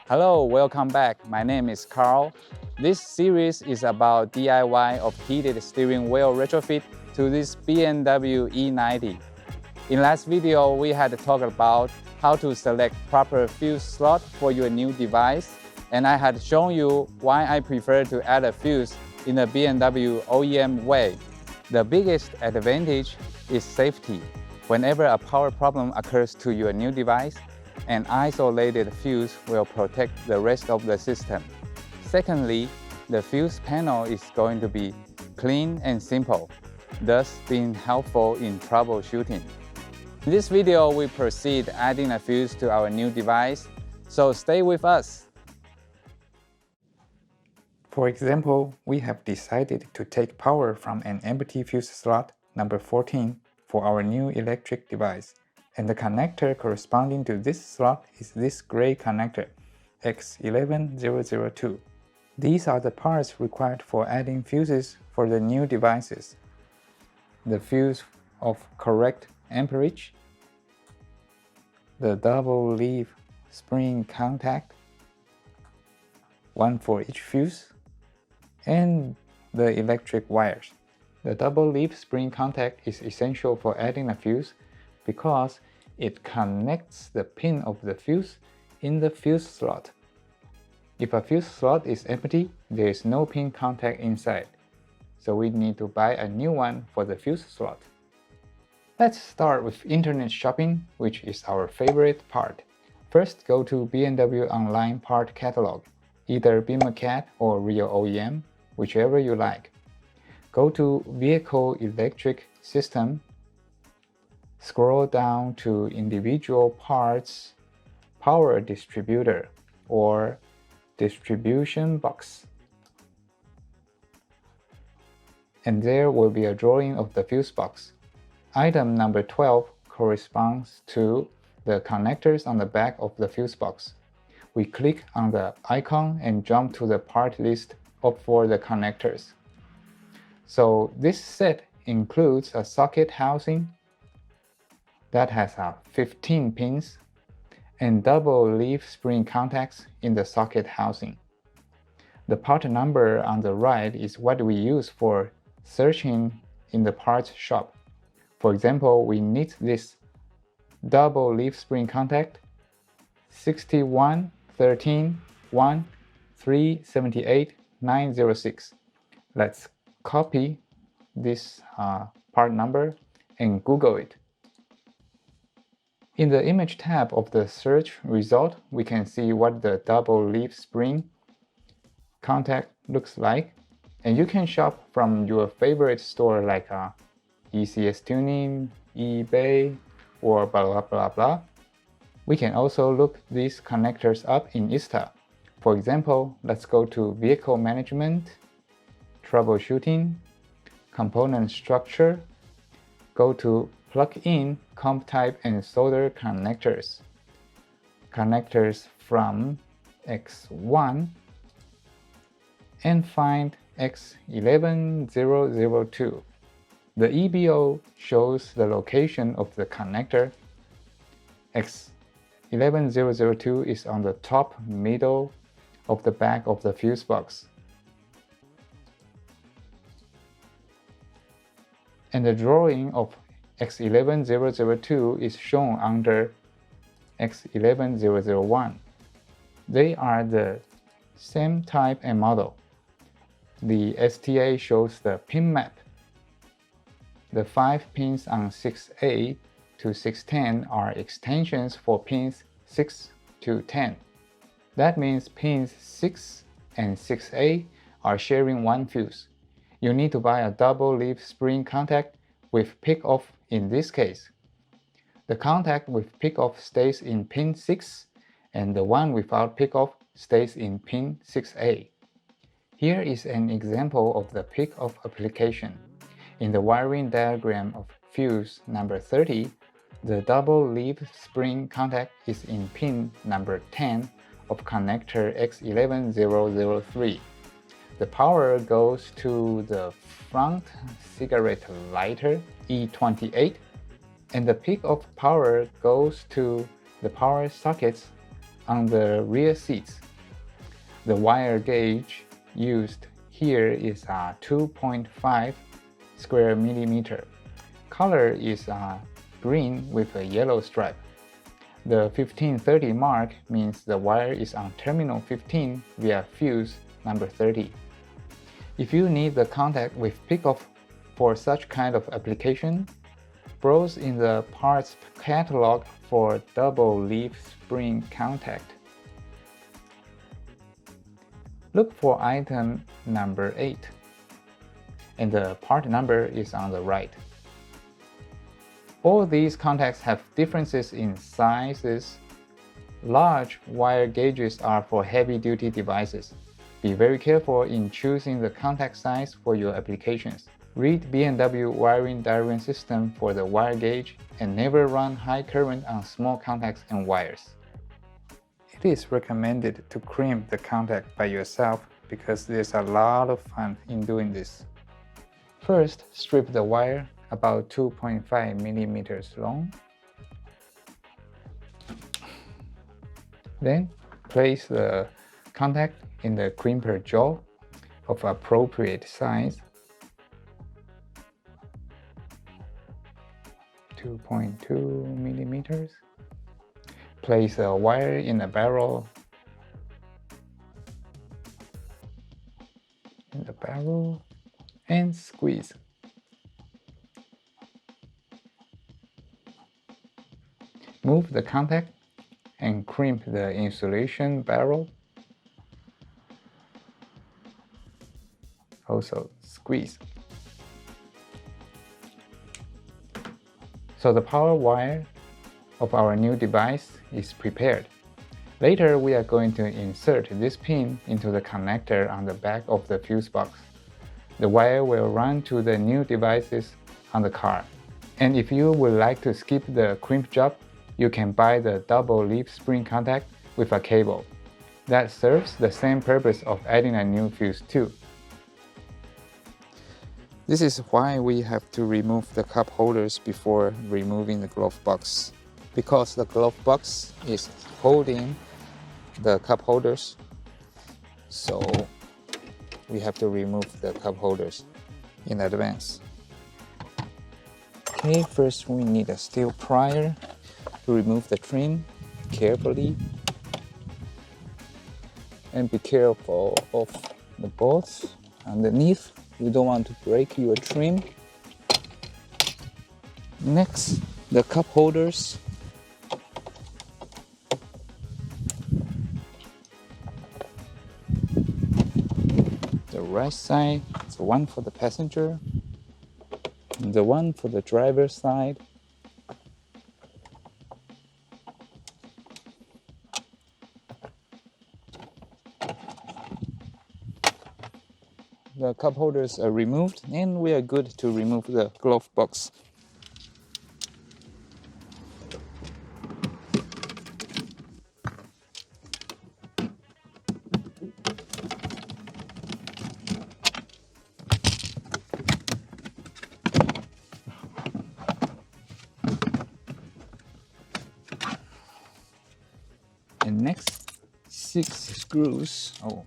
Hello, welcome back. My name is Carl. This series is about DIY of heated steering wheel retrofit to this BMW E90. In last video, we had talked about how to select proper fuse slot for your new device, and I had shown you why I prefer to add a fuse in the BMW OEM way. The biggest advantage is safety. Whenever a power problem occurs to your new device, an isolated fuse will protect the rest of the system. Secondly, the fuse panel is going to be clean and simple, thus being helpful in troubleshooting. In this video, we proceed adding a fuse to our new device, so stay with us. For example, we have decided to take power from an empty fuse slot number 14 for our new electric device, and the connector corresponding to this slot is this gray connector, X11002. These are the parts required for adding fuses for the new devices. The fuse of correct amperage, the double leaf spring contact, one for each fuse, and the electric wires. The double leaf spring contact is essential for adding a fuse because it connects the pin of the fuse in the fuse slot. If a fuse slot is empty, there is no pin contact inside, so we need to buy a new one for the fuse slot. Let's start with internet shopping, which is our favorite part. First, go to BMW online part catalog, either BIMACAT or Real OEM, whichever you like. Go to Vehicle Electric System, scroll down to Individual Parts, Power Distributor, or Distribution Box. And there will be a drawing of the fuse box. Item number 12 corresponds to the connectors on the back of the fuse box. We click on the icon and jump to the part list for the connectors. So this set includes a socket housing that has 15 pins and double leaf spring contacts in the socket housing. The part number on the right is what we use for searching in the parts shop. For example, we need this double leaf spring contact 61131378 Let's copy this part number and Google it. In the image tab of the search result, we can see what the double leaf spring contact looks like, and you can shop from your favorite store like ECS Tuning, eBay, or blah blah blah blah. We can also look these connectors up in ISTA. For example, let's go to Vehicle Management, Troubleshooting, Component Structure, go to Plug-in, Comp Type and Solder Connectors. Connectors from X1 and find X11002. The EBO shows the location of the connector. X11002 is on the top middle of the back of the fuse box. And the drawing of X11002 is shown under X11001. They are the same type and model. The STA shows the pin map. The 5 pins on 6A to 610 are extensions for pins 6 to 10. That means pins 6 and 6A are sharing one fuse. You need to buy a double leaf spring contact with pickoff in this case. The contact with pickoff stays in pin 6 and the one without pickoff stays in pin 6A. Here is an example of the pickoff application. In the wiring diagram of fuse number 30, the double leaf spring contact is in pin number 10 of connector X11003. The power goes to the front cigarette lighter E28, and the peak of power goes to the power sockets on the rear seats. The wire gauge used here is 2.5 square millimeter. Color is green with a yellow stripe. The 1530 mark means the wire is on terminal 15 via fuse number 30. If you need the contact with pickoff for such kind of application, browse in the parts catalog for double leaf spring contact. Look for item number 8, and the part number is on the right. All these contacts have differences in sizes. Large wire gauges are for heavy-duty devices. Be very careful in choosing the contact size for your applications. Read BMW wiring diagram system for the wire gauge and never run high current on small contacts and wires. It is recommended to crimp the contact by yourself because there's a lot of fun in doing this. First, strip the wire about 2.5 millimeters long. Then, place the contact in the crimper jaw of appropriate size. 2.2 millimeters. Place a wire in a barrel. And squeeze. Move the contact and crimp the insulation barrel. Also squeeze. So the power wire of our new device is prepared. Later, we are going to insert this pin into the connector on the back of the fuse box. The wire will run to the new devices on the car. And if you would like to skip the crimp job, you can buy the double leaf spring contact with a cable. That serves the same purpose of adding a new fuse too. This is why we have to remove the cup holders before removing the glove box. Because the glove box is holding the cup holders, so we have to remove the cup holders in advance. Okay, first we need a steel plier to remove the trim carefully. And be careful of the bolts underneath. You don't want to break your trim. Next, the cup holders. The right side, the one for the passenger, and the one for the driver's side. The cup holders are removed, and we are good to remove the glove box. And next, 6 screws. Oh,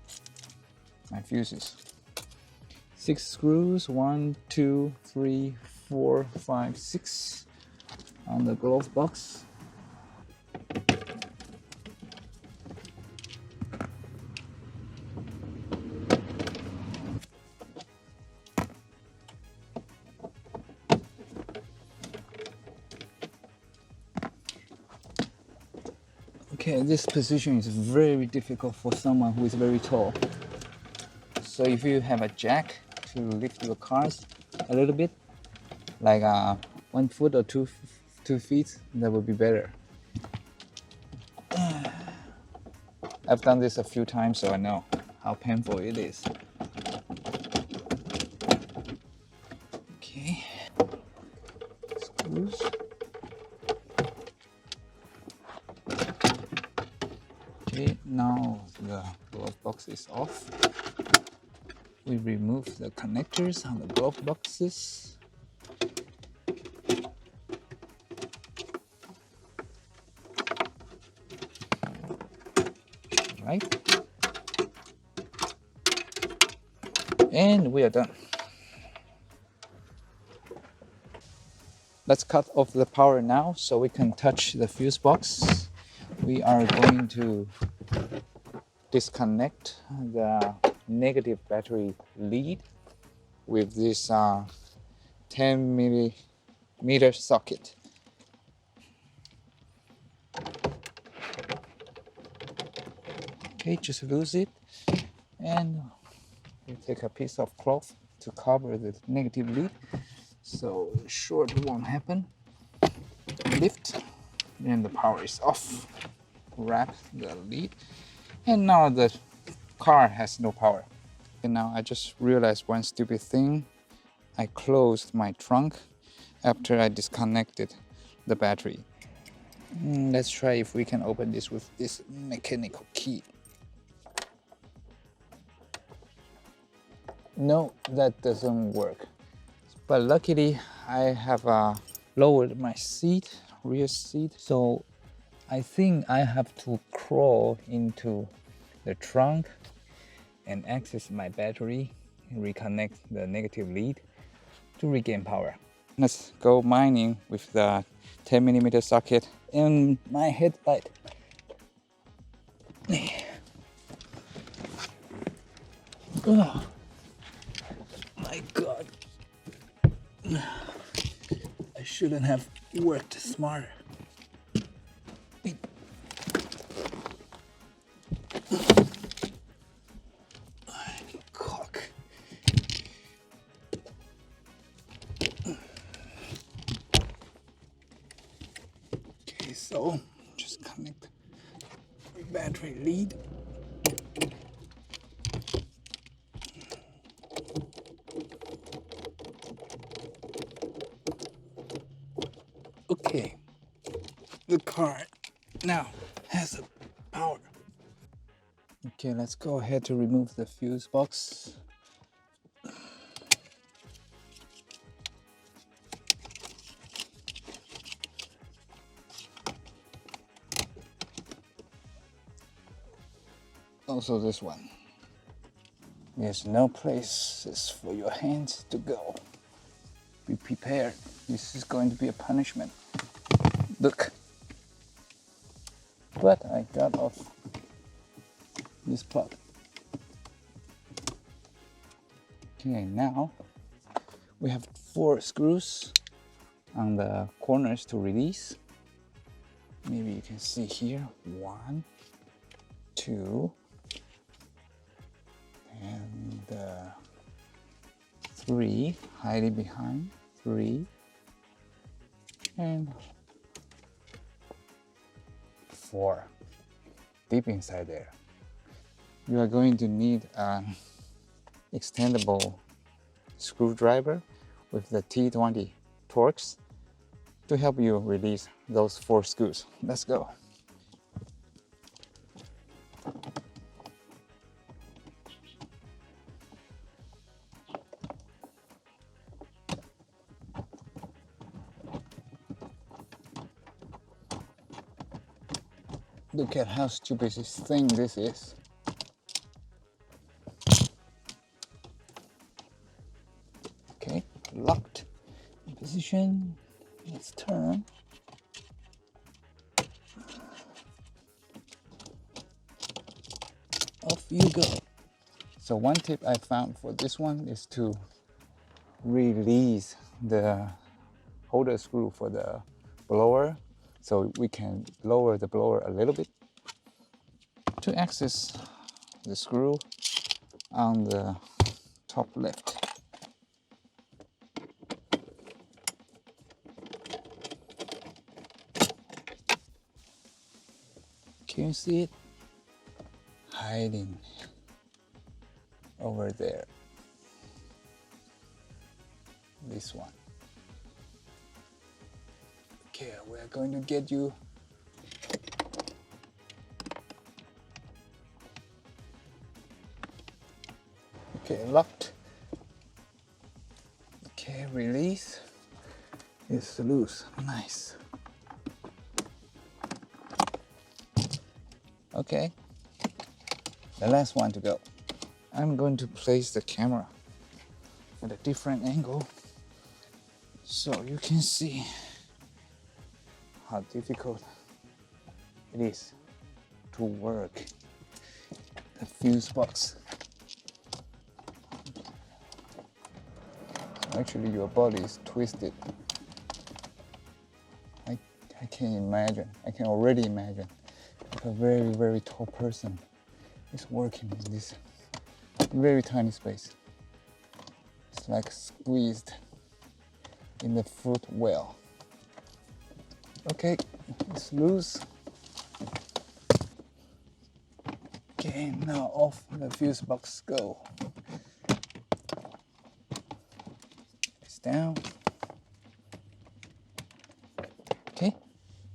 my fuses. 6 screws, 1, 2, 3, 4, 5, 6 on the glove box. Okay, this position is very difficult for someone who is very tall. So if you have a jack to lift your cars a little bit, like 1 foot or 2 feet, that would be better. I've done this a few times, so I know how painful it is. Okay, screws. Okay, now the glove box is off. We remove the connectors on the glove boxes. right? And we are done. Let's cut off the power now so we can touch the fuse box. We are going to disconnect the negative battery lead with this 10 millimeter socket. Okay, just lose it, and we take a piece of cloth to cover the negative lead so the short won't happen. Lift, and the power is off. Wrap the lead, and now the car has no power. And now I just realized one stupid thing. I closed my trunk after I disconnected the battery. Let's try if we can open this with this mechanical key. No, that doesn't work. But luckily, I have lowered my seat, rear seat, so I think I have to crawl into the trunk and access my battery and reconnect the negative lead to regain power. Let's go mining with the 10 millimeter socket and my headlight. Oh my God. I shouldn't have worked smarter. Cock. Okay, so just connect the battery lead. Okay, the car now has a power. Okay, let's go ahead to remove the fuse box. Also this one. There's no places for your hands to go. Be prepared. This is going to be a punishment. Look. But I got off this plug. Okay, now we have 4 screws on the corners to release. Maybe you can see here, 1, 2, and 3, hiding behind, 3, and 4, deep inside there. You are going to need an extendable screwdriver with the T20 Torx to help you release those 4 screws. Let's go. Look at how stupid this thing this is. Okay, locked in position. Let's turn. Off you go. So one tip I found for this one is to release the holder screw for the blower, so we can lower the blower a little bit to access the screw on the top left. Can you see it? Hiding over there. This one. Okay, we're going to get you. Okay, locked. Okay, release. It's loose. Nice. Okay. The last one to go. I'm going to place the camera at a different angle so you can see how difficult it is to work the fuse box. So actually your body is twisted. I can imagine, I can already imagine a very, very tall person is working in this very tiny space. It's like squeezed in the fruit well. Okay, it's loose. Okay, now off the fuse box go. It's down. Okay,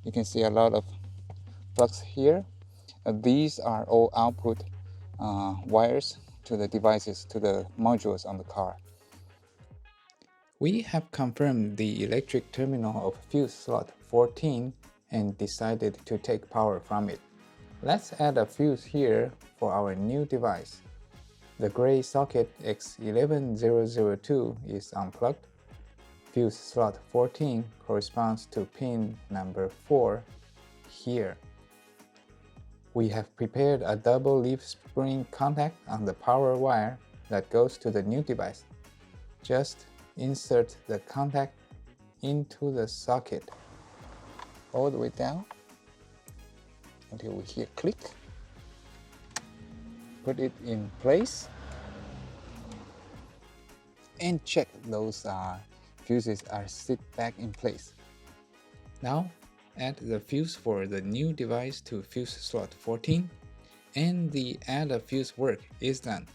you can see a lot of plugs here. These are all output wires to the devices, to the modules on the car. We have confirmed the electric terminal of fuse slot 14 and decided to take power from it. Let's add a fuse here for our new device. The gray socket X11002 is unplugged. Fuse slot 14 corresponds to pin number 4 here. We have prepared a double leaf spring contact on the power wire that goes to the new device. Just insert the contact into the socket All the way down until we hear click. Put it in place and check those fuses are sit back in place. Now add the fuse for the new device to fuse slot 14 and the add a fuse work is done.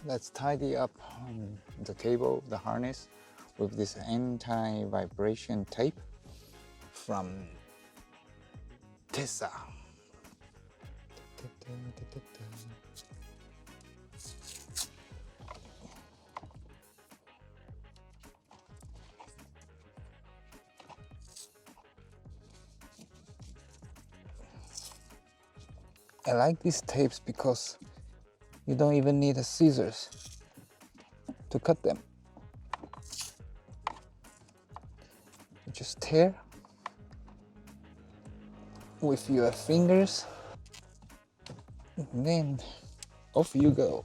Let's tidy up the cable, the harness, with this anti-vibration tape from Tesa. I like these tapes because you don't even need a scissors to cut them. You just tear with your fingers and then off you go.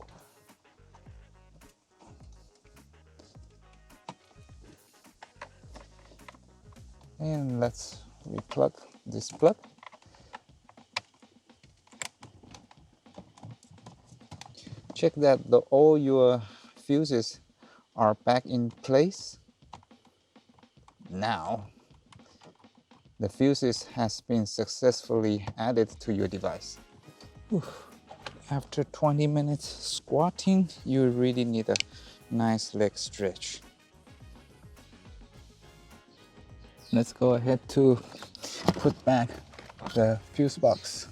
And let's replug this plug. Check that all your fuses are back in place. Now, the fuses has been successfully added to your device. After 20 minutes squatting, you really need a nice leg stretch. Let's go ahead to put back the fuse box.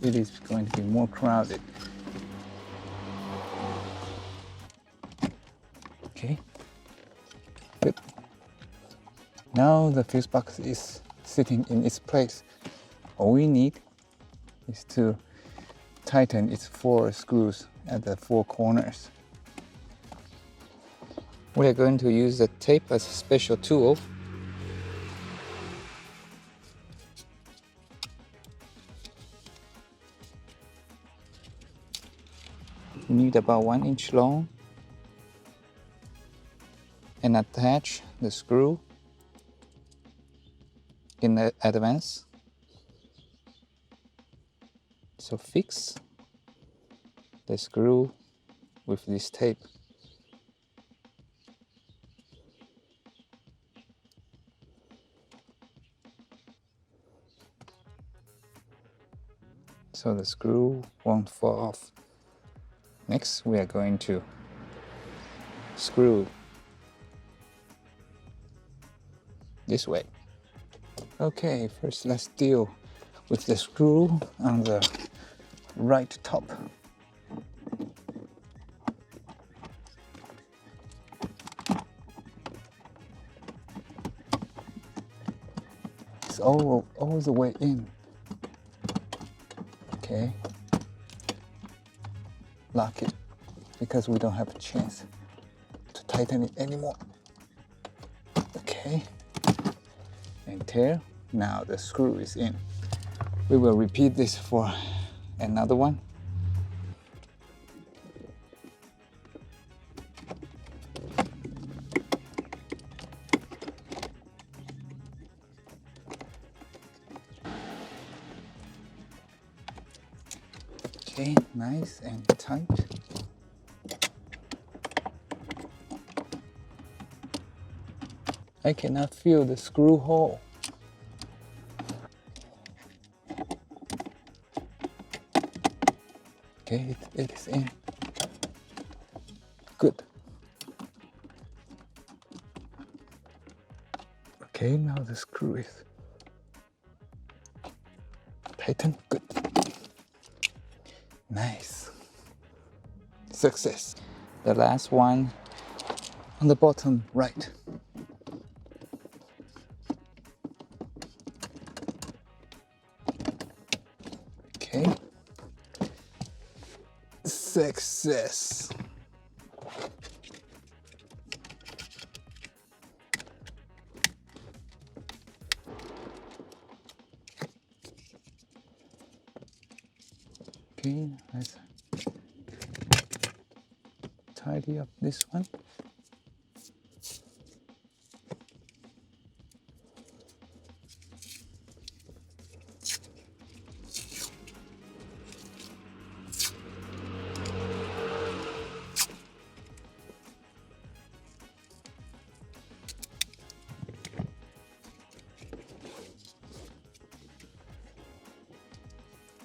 It is going to be more crowded. Okay, good. Now the fuse box is sitting in its place. All we need is to tighten its 4 screws at the 4 corners. We are going to use the tape as a special tool. You need about 1 inch long and attach the screw in advance. So fix the screw with this tape. So the screw won't fall off. Next, we are going to screw this way. Okay, first let's deal with the screw on the right top. It's all the way in. Okay, lock it because we don't have a chance to tighten it anymore. Okay, and tear. Now the screw is in. We will repeat this for another one. Okay, nice and tight. I cannot feel the screw hole. Okay, it is in. Good. Okay, now the screw is tightened. Good. Nice. Success. The last one on the bottom right. Okay. Success. Okay, let's tidy up this one.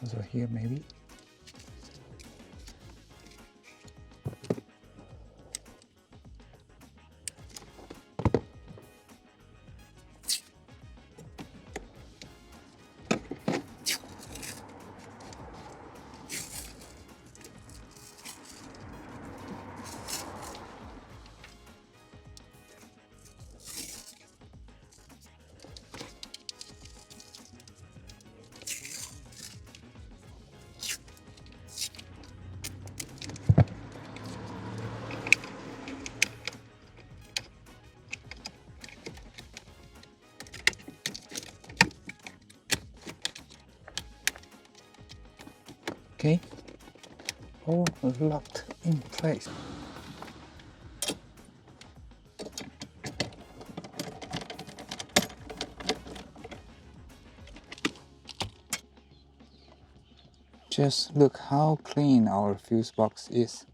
Also here maybe. Okay, all locked in place. Just look how clean our fuse box is.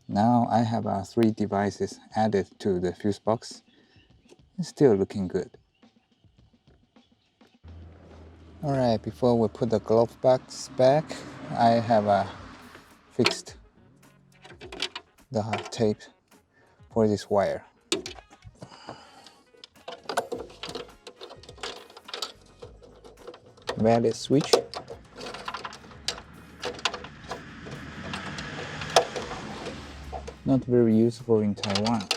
Now I have 3 devices added to the fuse box. It's still looking good. Alright, before we put the glove box back, I have fixed the tape for this wire. Valid switch. Not very useful in Taiwan.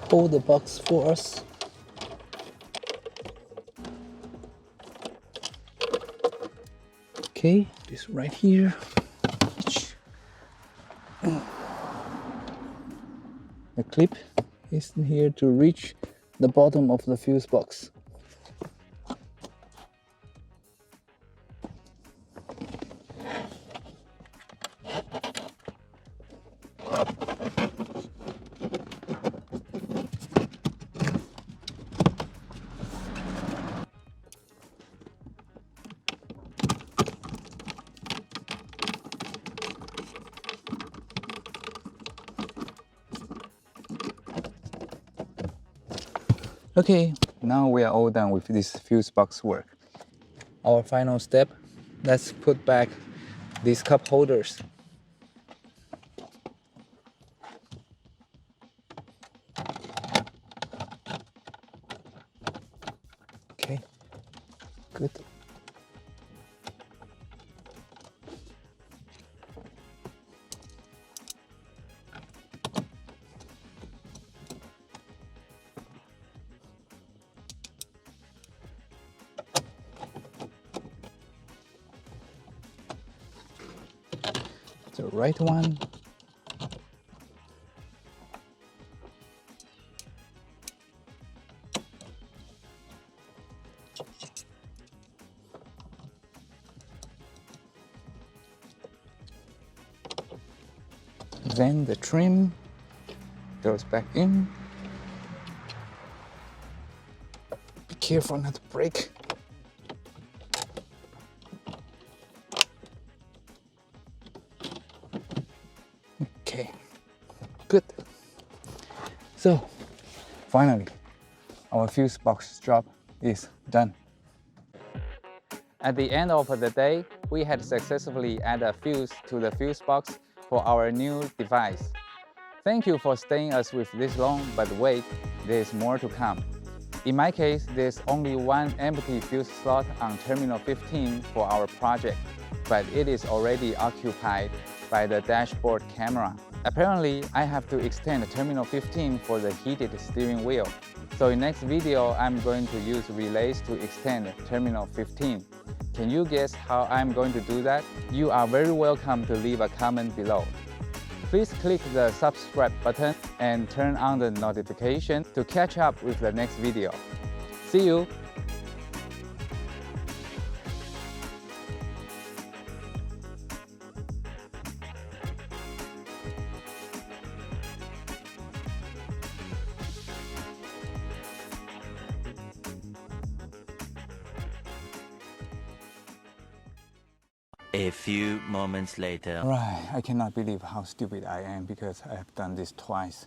Hold the box for us. Okay, this right here. The clip is here to reach the bottom of the fuse box. Okay, now we are all done with this fuse box work. Our final step, let's put back these cup holders. Okay, good. The right one. Then the trim goes back in. Be careful not to break. Okay, good. So, finally, our fuse box job is done. At the end of the day, we had successfully added a fuse to the fuse box for our new device. Thank you for staying us with this long, but wait, there's more to come. In my case, there's only one empty fuse slot on terminal 15 for our project, but it is already occupied by the dashboard camera. Apparently, I have to extend terminal 15 for the heated steering wheel. So in next video, I'm going to use relays to extend terminal 15. Can you guess how I'm going to do that? You are very welcome to leave a comment below. Please click the subscribe button and turn on the notification to catch up with the next video. See you! A few moments later. Right, I cannot believe how stupid I am because I have done this twice.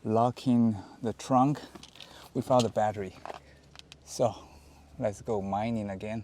Locking the trunk without the battery. So, let's go mining again.